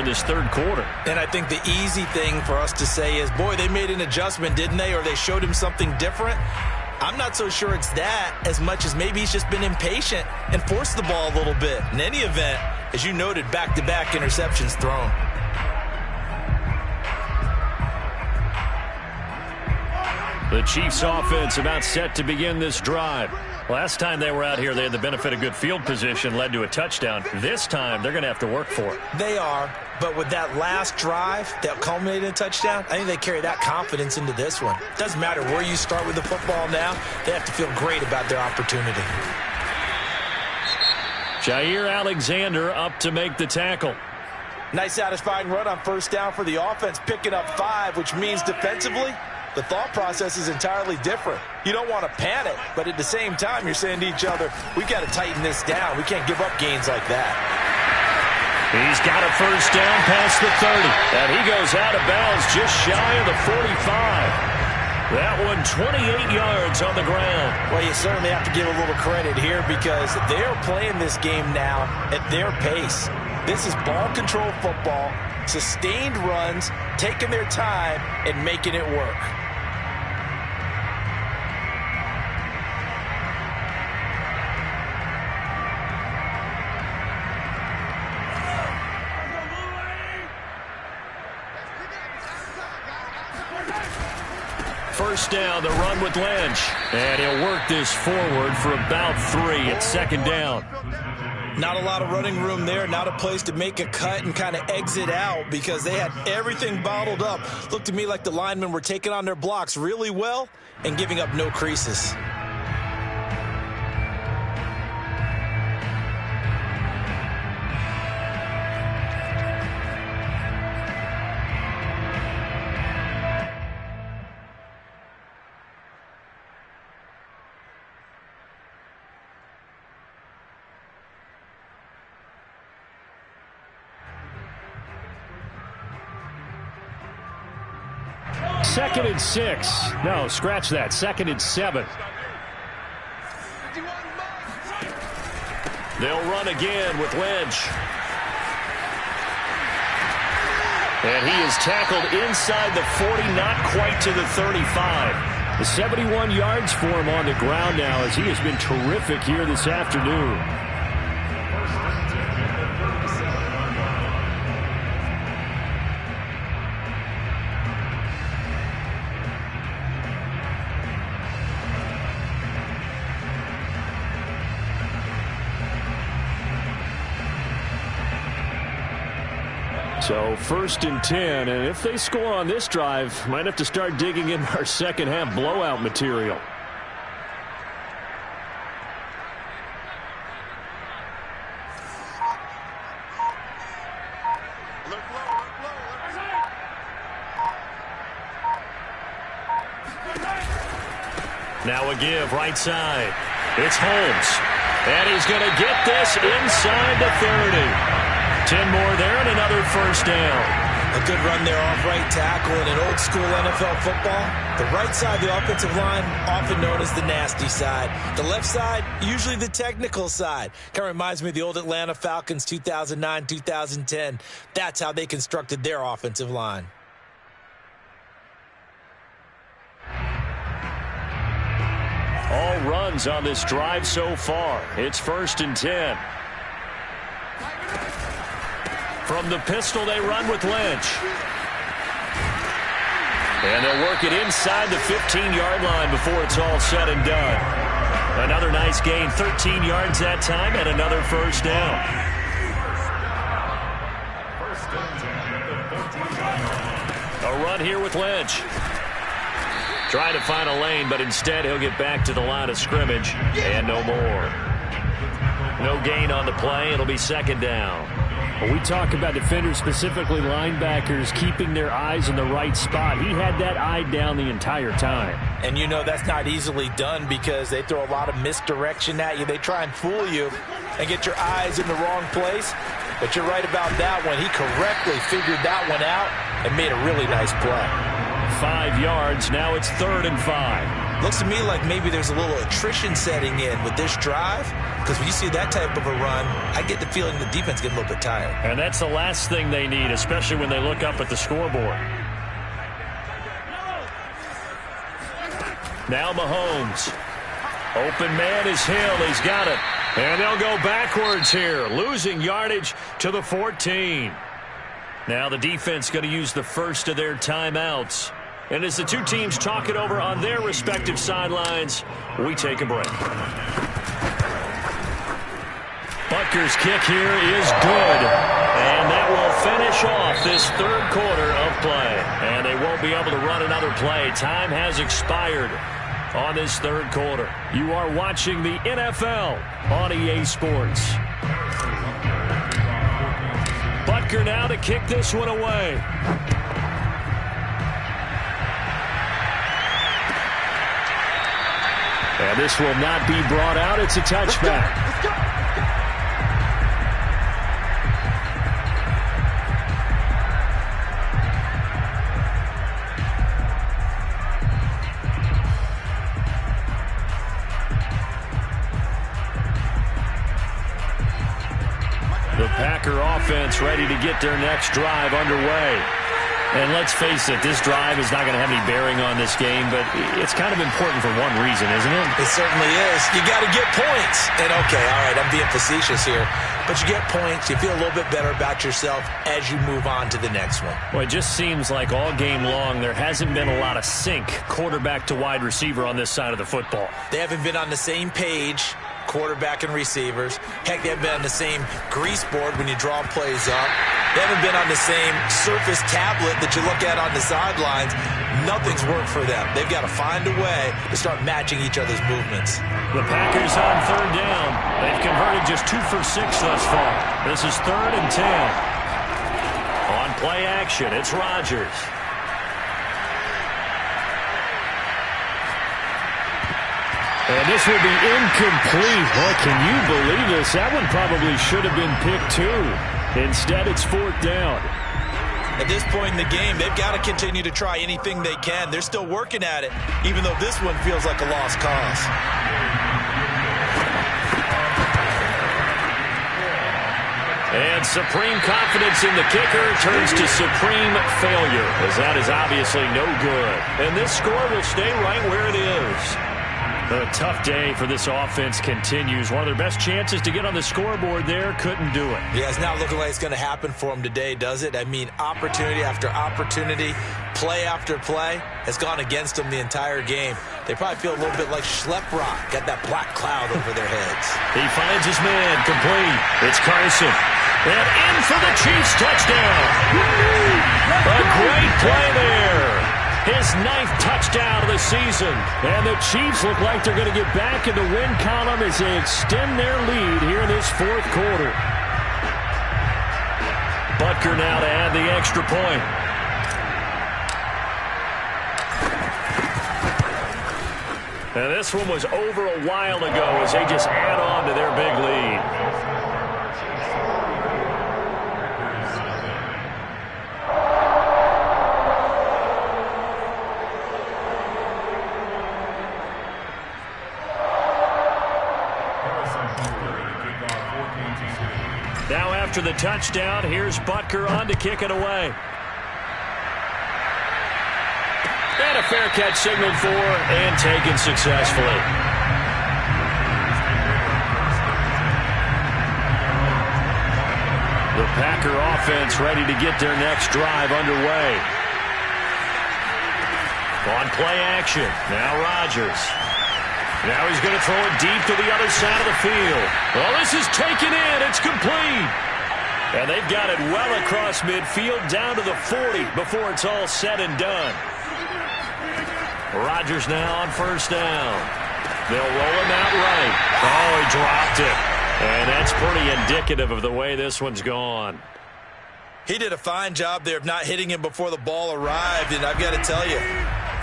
in this third quarter. And I think the easy thing for us to say is, boy, they made an adjustment, didn't they? Or they showed him something different. I'm not so sure it's that as much as maybe he's just been impatient and forced the ball a little bit. In any event, as you noted, back-to-back interceptions thrown. The Chiefs offense about set to begin this drive. Last time they were out here, they had the benefit of good field position, led to a touchdown. This time, they're going to have to work for it. They are, but with that last drive that culminated in a touchdown, I think they carry that confidence into this one. Doesn't matter where you start with the football now, they have to feel great about their opportunity. Jair Alexander up to make the tackle. Nice satisfying run on first down for the offense, picking up 5, which means defensively, the thought process is entirely different. You don't want to panic, but at the same time, you're saying to each other, we've got to tighten this down. We can't give up gains like that. He's got a first down past the 30. And he goes out of bounds just shy of the 45. That one 28 yards on the ground. Well, you certainly have to give a little credit here because they're playing this game now at their pace. This is ball control football, sustained runs, taking their time and making it work. First down, the run with Lynch. And he'll work this forward for about 3 at second down. Not a lot of running room there, not a place to make a cut and kind of exit out because they had everything bottled up. Looked to me like the linemen were taking on their blocks really well and giving up no creases. Second and 6. No, scratch that. Second and 7. They'll run again with Lynch. And he is tackled inside the 40, not quite to the 35. The 71 yards for him on the ground now as he has been terrific here this afternoon. So first and 10, and if they score on this drive, might have to start digging in our second half blowout material. Now a give right side. It's Holmes. And he's going to get this inside the 30. 10 more there and another first down. A good run there off right tackle in an old school NFL football. The right side of the offensive line, often known as the nasty side. The left side, usually the technical side. Kind of reminds me of the old Atlanta Falcons 2009, 2010. That's how they constructed their offensive line. All runs on this drive so far. It's first and 10. From the pistol, they run with Lynch. And they'll work it inside the 15-yard line before it's all said and done. Another nice gain, 13 yards that time, and another first down. A run here with Lynch. Trying to find a lane, but instead he'll get back to the line of scrimmage, and no more. No gain on the play. It'll be second down. When we talk about defenders, specifically linebackers, keeping their eyes in the right spot, he had that eye down the entire time. And you know that's not easily done because they throw a lot of misdirection at you. They try and fool you and get your eyes in the wrong place. But you're right about that one. He correctly figured that one out and made a really nice play. 5 yards. Now it's 3rd and 5. Looks to me like maybe there's a little attrition setting in with this drive, because when you see that type of a run, I get the feeling the defense getting a little bit tired. And that's the last thing they need, especially when they look up at the scoreboard. Now Mahomes. Open man is Hill. He's got it. And they'll go backwards here, losing yardage to the 14. Now the defense going to use the first of their timeouts. And as the two teams talk it over on their respective sidelines, we take a break. Butker's kick here is good. And that will finish off this third quarter of play. And they won't be able to run another play. Time has expired on this third quarter. You are watching the NFL on EA Sports. Butker now to kick this one away. And this will not be brought out. It's a touchback. The Packer offense ready to get their next drive underway. And let's face it, this drive is not going to have any bearing on this game, but it's kind of important for one reason, isn't it? It certainly is. You got to get points. And okay, all right, I'm being facetious here, but you get points, you feel a little bit better about yourself as you move on to the next one. Well, it just seems like all game long there hasn't been a lot of sync quarterback to wide receiver on this side of the football. They haven't been on the same page, quarterback and receivers. Heck, they haven't been on the same grease board when you draw plays up. They haven't been on the same surface tablet that you look at on the sidelines. Nothing's worked for them. They've got to find a way to start matching each other's movements. The Packers on third down. They've converted just 2 for 6 thus far. This is 3rd and 10. On play action, it's Rodgers. And this will be incomplete. Boy, can you believe this? That one probably should have been picked too. Instead, it's 4th down. At this point in the game, they've got to continue to try anything they can. They're still working at it, even though this one feels like a lost cause. And supreme confidence in the kicker turns to supreme failure, as that is obviously no good. And this score will stay right where it is. A tough day for this offense continues. One of their best chances to get on the scoreboard there, couldn't do it. Yeah, it's not looking like it's going to happen for them today, does it? I mean, opportunity after opportunity, play after play has gone against them the entire game. They probably feel a little bit like Schlepp-Rock, got that black cloud over their heads. He finds his man, complete. It's Carson. And in for the Chiefs touchdown. A great play there. His 9th touchdown of the season. And the Chiefs look like they're going to get back in the win column as they extend their lead here in this 4th quarter. Butker now to add the extra point. And this one was over a while ago as they just add on to their big lead. Now after the touchdown, here's Butker on to kick it away. And a fair catch signaled for and taken successfully. The Packer offense ready to get their next drive underway. On play action, now Rodgers. Now he's going to throw it deep to the other side of the field. Well, this is taken in. It's complete. And they've got it well across midfield down to the 40 before it's all said and done. Rodgers now on 1st down. They'll roll him out right. Oh, he dropped it. And that's pretty indicative of the way this one's gone. He did a fine job there of not hitting him before the ball arrived, and I've got to tell you,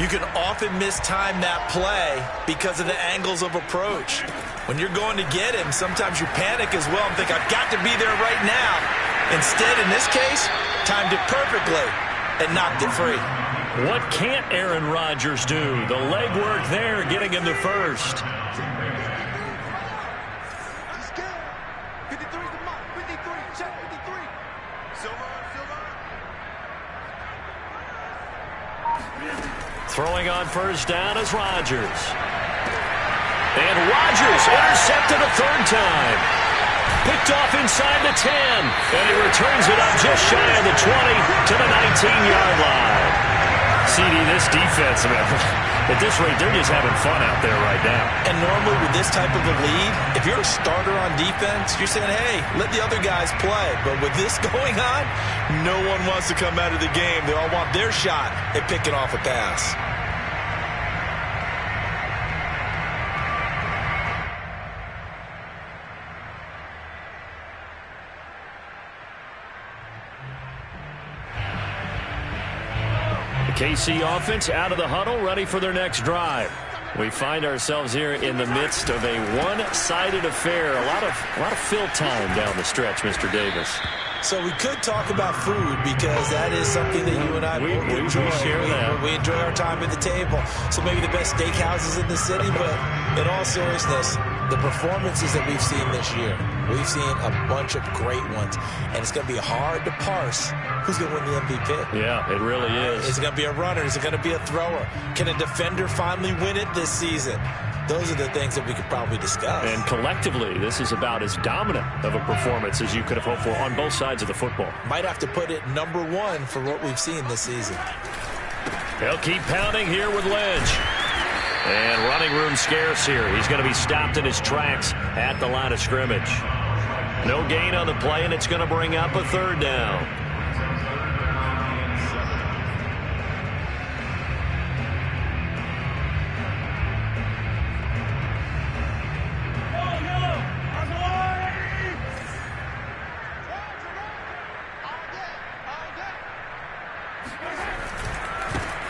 you can often mistime that play because of the angles of approach. When you're going to get him, sometimes you panic as well and think, I've got to be there right now. Instead, in this case, timed it perfectly and knocked it free. What can't Aaron Rodgers do? The legwork there getting him to first. Throwing on first down is Rodgers. And Rodgers intercepted a third time. Picked off inside the 10. And he returns it up just shy of the 20 to the 19-yard line. CD, this defense, man, at this rate, they're just having fun out there right now. And normally with this type of a lead, if you're a starter on defense, you're saying, hey, let the other guys play. But with this going on, no one wants to come out of the game. They all want their shot at picking off a pass. KC offense out of the huddle, ready for their next drive. We find ourselves here in the midst of a one-sided affair. A lot of fill time down the stretch, Mr. Davis. So we could talk about food because that is something that you and I both enjoy. We share that. We enjoy our time at the table. So maybe the best steakhouses in the city, but in all seriousness, the performances that we've seen this year, we've seen a bunch of great ones, and it's going to be hard to parse who's going to win the MVP. Yeah, it really is. Is it going to be a runner? Is it going to be a thrower? Can a defender finally win it this season? Those are the things that we could probably discuss. And collectively, this is about as dominant of a performance as you could have hoped for on both sides of the football. Might have to put it number one for what we've seen this season. They'll keep pounding here with Lynch. And running room scarce here. He's going to be stopped in his tracks at the line of scrimmage. No gain on the play, and it's going to bring up a third down.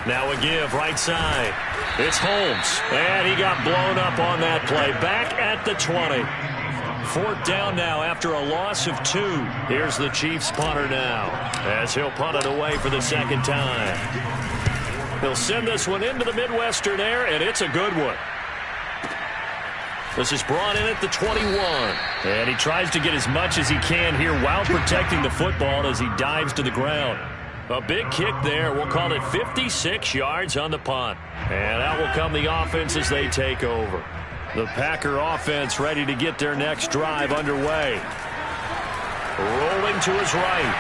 Now a give right side. It's Holmes, and he got blown up on that play. Back at the 20. Fourth down now after a loss of 2. Here's the Chiefs punter now as he'll punt it away for the second time. He'll send this one into the Midwestern air, and it's a good one. This is brought in at the 21. And he tries to get as much as he can here while protecting the football as he dives to the ground. A big kick there. We'll call it 56 yards on the punt. And out will come the offense as they take over. The Packer offense ready to get their next drive underway. Rolling to his right.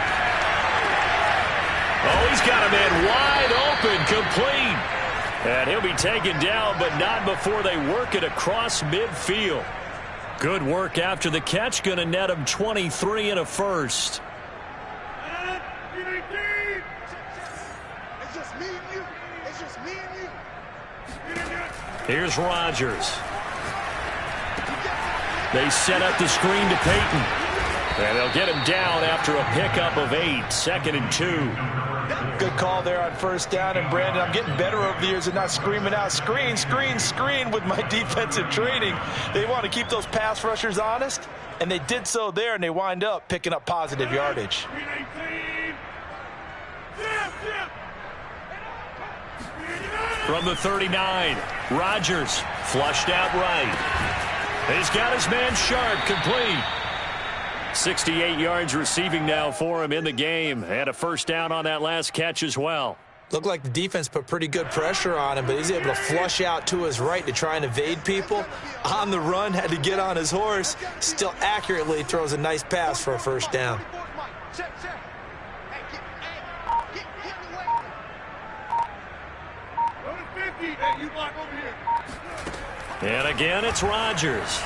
Oh, he's got a man wide open, complete. And he'll be taken down, but not before they work it across midfield. Good work after the catch. Going to net him 23 and a first. Here's Rodgers. They set up the screen to Peyton. And they'll get him down after a pickup of 8. 2nd and 2. Good call there on first down. And, Brandon, I'm getting better over the years and not screaming out, screen, screen, screen with my defensive training. They want to keep those pass rushers honest, and they did so there, and they wind up picking up positive yardage. From the 39, Rodgers flushed out right. He's got his man Sharp complete. 68 yards receiving now for him in the game, and a first down on that last catch as well. Looked like the defense put pretty good pressure on him, but he's able to flush out to his right to try and evade people. On the run, had to get on his horse. Still accurately throws a nice pass for a first down. And again, it's Rodgers.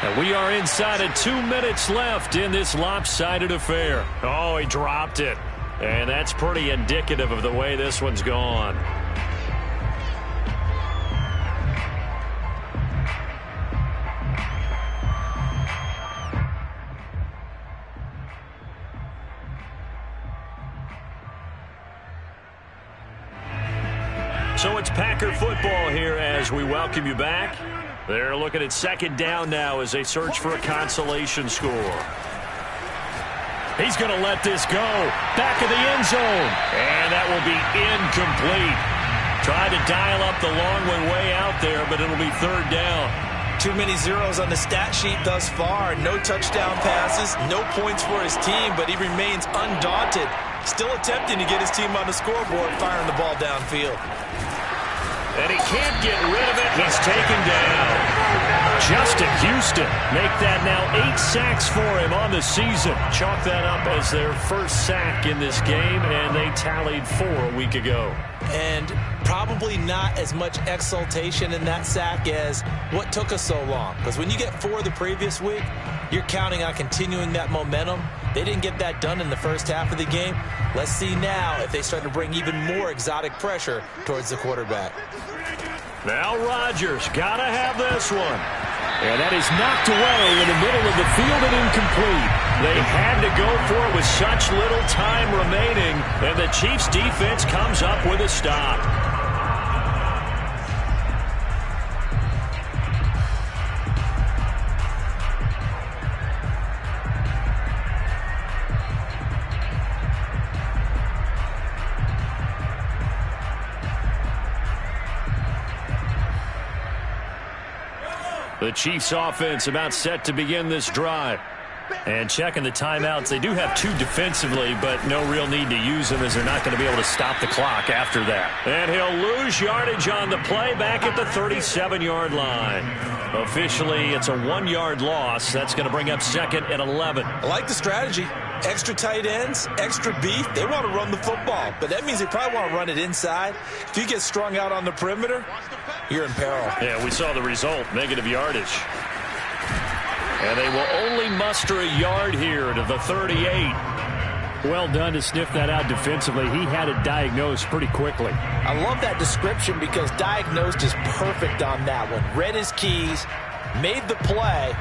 And we are inside of 2 minutes left in this lopsided affair. Oh, he dropped it. And that's pretty indicative of the way this one's gone. So it's Packer football here as we welcome you back. They're looking at second down now as they search for a consolation score. He's going to let this go. Back of the end zone. And that will be incomplete. Tried to dial up the long one way out there, but it'll be third down. Too many zeros on the stat sheet thus far. No touchdown passes, no points for his team, but he remains undaunted. Still attempting to get his team on the scoreboard, firing the ball downfield. And he can't get rid of it. He's taken down. Justin Houston make that now 8 sacks for him on the season. Chalk that up as their first sack in this game, and they tallied 4 a week ago. And probably not as much exultation in that sack as what took us so long. Because when you get 4 the previous week, you're counting on continuing that momentum. They didn't get that done in the first half of the game. Let's see now if they start to bring even more exotic pressure towards the quarterback. Now Rodgers got to have this one. And that is knocked away in the middle of the field and incomplete. They had to go for it with such little time remaining, and the Chiefs' defense comes up with a stop. The Chiefs offense about set to begin this drive. And checking the timeouts, they do have 2 defensively, but no real need to use them as they're not going to be able to stop the clock after that. And he'll lose yardage on the play back at the 37-yard line. Officially, it's a 1-yard loss. That's going to bring up 2nd and 11. I like the strategy. Extra tight ends, extra beef. They want to run the football, but that means they probably want to run it inside. If you get strung out on the perimeter, you're in peril. Yeah, we saw the result, negative yardage. And they will only muster a yard here to the 38. Well done to sniff that out defensively. He had it diagnosed pretty quickly. I love that description because diagnosed is perfect on that one. Read his keys, made the play,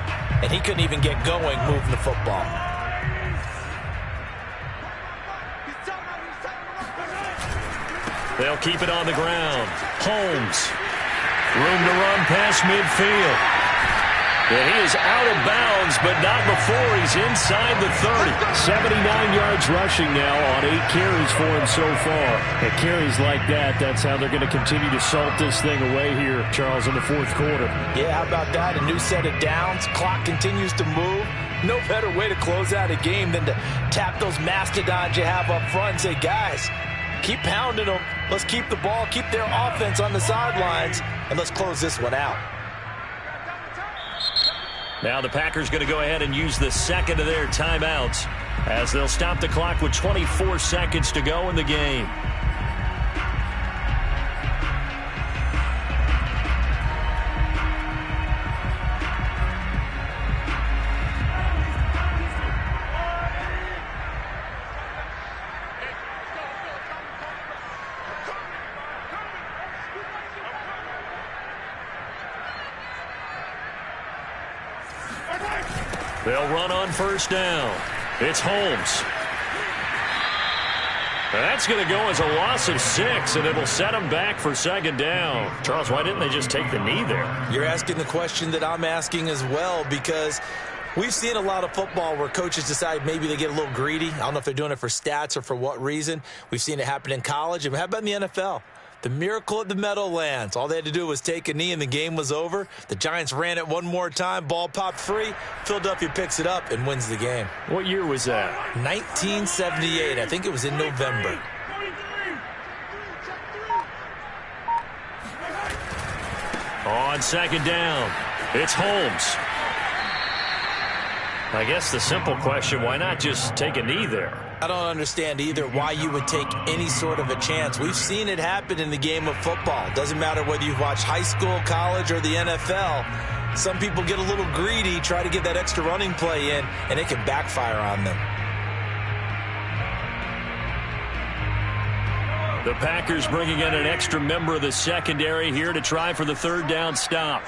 and he couldn't even get going moving the football. They'll keep it on the ground. Holmes. Room to run past midfield. And he is out of bounds, but not before he's inside the 30. 79 yards rushing now on 8 carries for him so far. And carries like that, that's how they're going to continue to salt this thing away here, Charles, in the 4th quarter. Yeah, how about that? A new set of downs. Clock continues to move. No better way to close out a game than to tap those mastodons you have up front and say, guys, keep pounding them. Let's keep the ball, keep their offense on the sidelines, and let's close this one out. Now the Packers going to go ahead and use the 2nd of their timeouts as they'll stop the clock with 24 seconds to go in the game. They'll run on 1st down. It's Holmes. That's going to go as a loss of 6, and it'll set them back for 2nd down. Charles, why didn't they just take the knee there? You're asking the question that I'm asking as well, because we've seen a lot of football where coaches decide maybe they get a little greedy. I don't know if they're doing it for stats or for what reason. We've seen it happen in college. And how about in the NFL? The miracle at the Meadowlands. All they had to do was take a knee and the game was over. The Giants ran it one more time. Ball popped free. Philadelphia picks it up and wins the game. What year was that? 1978. I think it was in November. On 2nd down, it's Holmes. I guess the simple question, why not just take a knee there? I don't understand either why you would take any sort of a chance. We've seen it happen in the game of football. Doesn't matter whether you've watched high school, college, or the NFL. Some people get a little greedy, try to get that extra running play in, and it can backfire on them. The Packers bringing in an extra member of the secondary here to try for the 3rd down stop.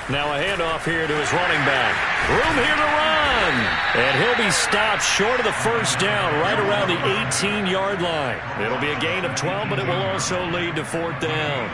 Now a handoff here to his running back. Room here to run. And he'll be stopped short of the 1st down right around the 18-yard line. It'll be a gain of 12, but it will also lead to 4th down.